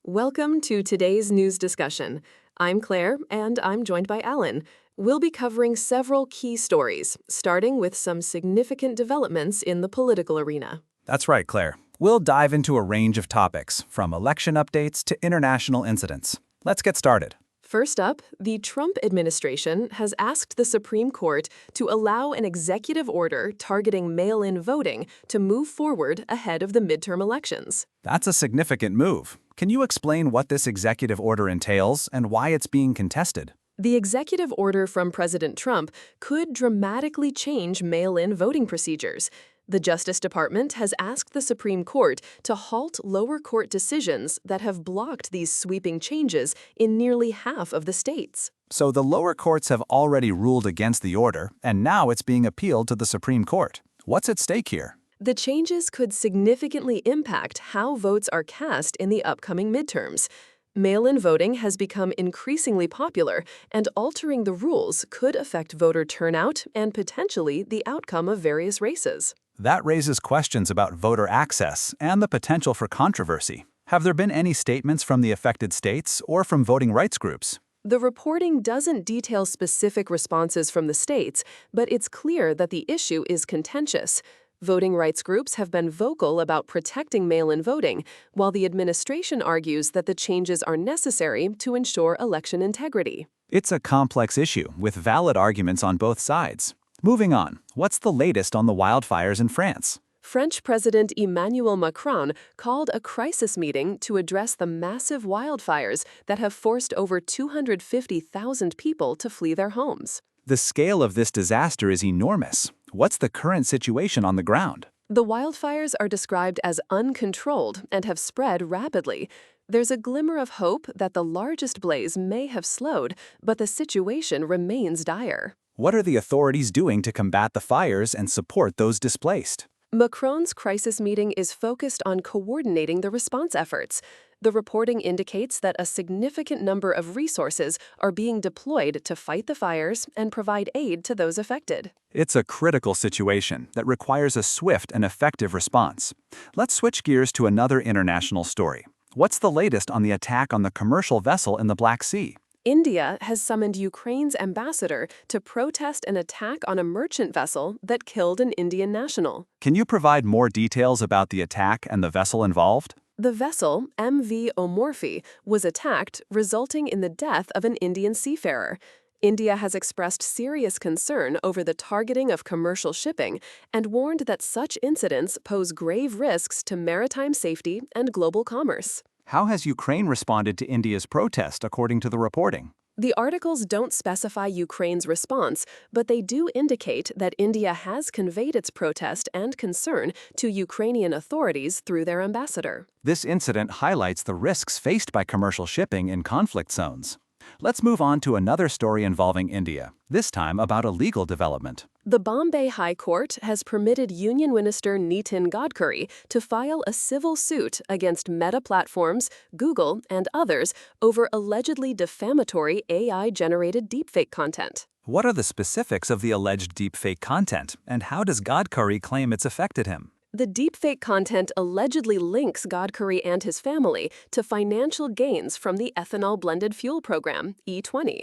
Welcome to today's news discussion. I'm Claire, and I'm joined by Alan. We'll be covering several key stories, starting with some significant developments in the political arena. That's right, Claire. We'll dive into a range of topics, from election updates to international incidents. Let's get started. First up, the Trump administration has asked the Supreme Court to allow an executive order targeting mail-in voting to move forward ahead of the midterm elections. That's a significant move. Can you explain what this executive order entails and why it's being contested? The executive order from President Trump could dramatically change mail-in voting procedures. The Justice Department has asked the Supreme Court to halt lower court decisions that have blocked these sweeping changes in nearly half of the states. So the lower courts have already ruled against the order, and now it's being appealed to the Supreme Court. What's at stake here? The changes could significantly impact how votes are cast in the upcoming midterms. Mail-in voting has become increasingly popular, and altering the rules could affect voter turnout and potentially the outcome of various races. That raises questions about voter access and the potential for controversy. Have there been any statements from the affected states or from voting rights groups? The reporting doesn't detail specific responses from the states, but it's clear that the issue is contentious. Voting rights groups have been vocal about protecting mail-in voting, while the administration argues that the changes are necessary to ensure election integrity. It's a complex issue with valid arguments on both sides. Moving on, what's the latest on the wildfires in France? French President Emmanuel Macron called a crisis meeting to address the massive wildfires that have forced over 250,000 people to flee their homes. The scale of this disaster is enormous. What's the current situation on the ground? The wildfires are described as uncontrolled and have spread rapidly. There's a glimmer of hope that the largest blaze may have slowed, but the situation remains dire. What are the authorities doing to combat the fires and support those displaced? Macron's crisis meeting is focused on coordinating the response efforts. The reporting indicates that a significant number of resources are being deployed to fight the fires and provide aid to those affected. It's a critical situation that requires a swift and effective response. Let's switch gears to another international story. What's the latest on the attack on the commercial vessel in the Black Sea? India has summoned Ukraine's ambassador to protest an attack on a merchant vessel that killed an Indian national. Can you provide more details about the attack and the vessel involved? The vessel, MV Omorphi, was attacked, resulting in the death of an Indian seafarer. India has expressed serious concern over the targeting of commercial shipping and warned that such incidents pose grave risks to maritime safety and global commerce. How has Ukraine responded to India's protest, according to the reporting? The articles don't specify Ukraine's response, but they do indicate that India has conveyed its protest and concern to Ukrainian authorities through their ambassador. This incident highlights the risks faced by commercial shipping in conflict zones. Let's move on to another story involving India, this time about a legal development. The Bombay High Court has permitted Union Minister Nitin Gadkari to file a civil suit against Meta Platforms, Google, and others over allegedly defamatory AI-generated deepfake content. What are the specifics of the alleged deepfake content, and how does Gadkari claim it's affected him? The deepfake content allegedly links Gadkari and his family to financial gains from the ethanol blended fuel program, E20.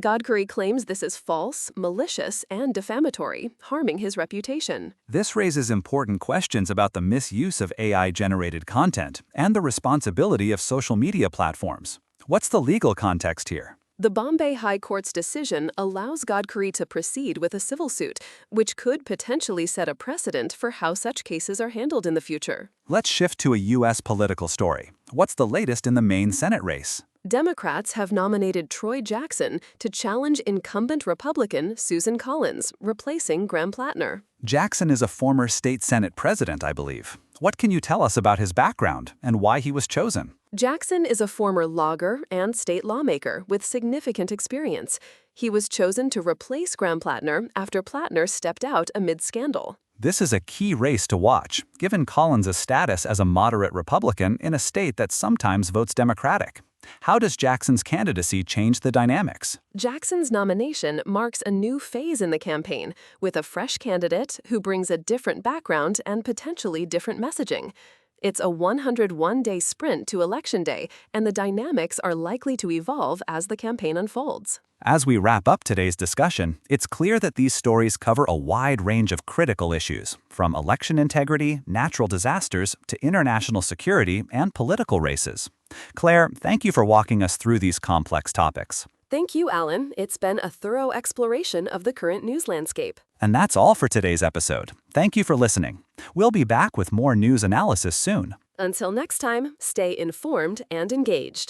Gadkari claims this is false, malicious, and defamatory, harming his reputation. This raises important questions about the misuse of AI-generated content and the responsibility of social media platforms. What's the legal context here? The Bombay High Court's decision allows Gadkari to proceed with a civil suit, which could potentially set a precedent for how such cases are handled in the future. Let's shift to a U.S. political story. What's the latest in the Maine Senate race? Democrats have nominated Troy Jackson to challenge incumbent Republican Susan Collins, replacing Graham Plattner. Jackson is a former state Senate president, I believe. What can you tell us about his background and why he was chosen? Jackson is a former lawyer and state lawmaker with significant experience. He was chosen to replace Graham Plattner after Plattner stepped out amid scandal. This is a key race to watch, given Collins' status as a moderate Republican in a state that sometimes votes Democratic. How does Jackson's candidacy change the dynamics? Jackson's nomination marks a new phase in the campaign, with a fresh candidate who brings a different background and potentially different messaging. It's a 101-day sprint to Election Day, and the dynamics are likely to evolve as the campaign unfolds. As we wrap up today's discussion, it's clear that these stories cover a wide range of critical issues, from election integrity, natural disasters, to international security and political races. Claire, thank you for walking us through these complex topics. Thank you, Alan. It's been a thorough exploration of the current news landscape. And that's all for today's episode. Thank you for listening. We'll be back with more news analysis soon. Until next time, stay informed and engaged.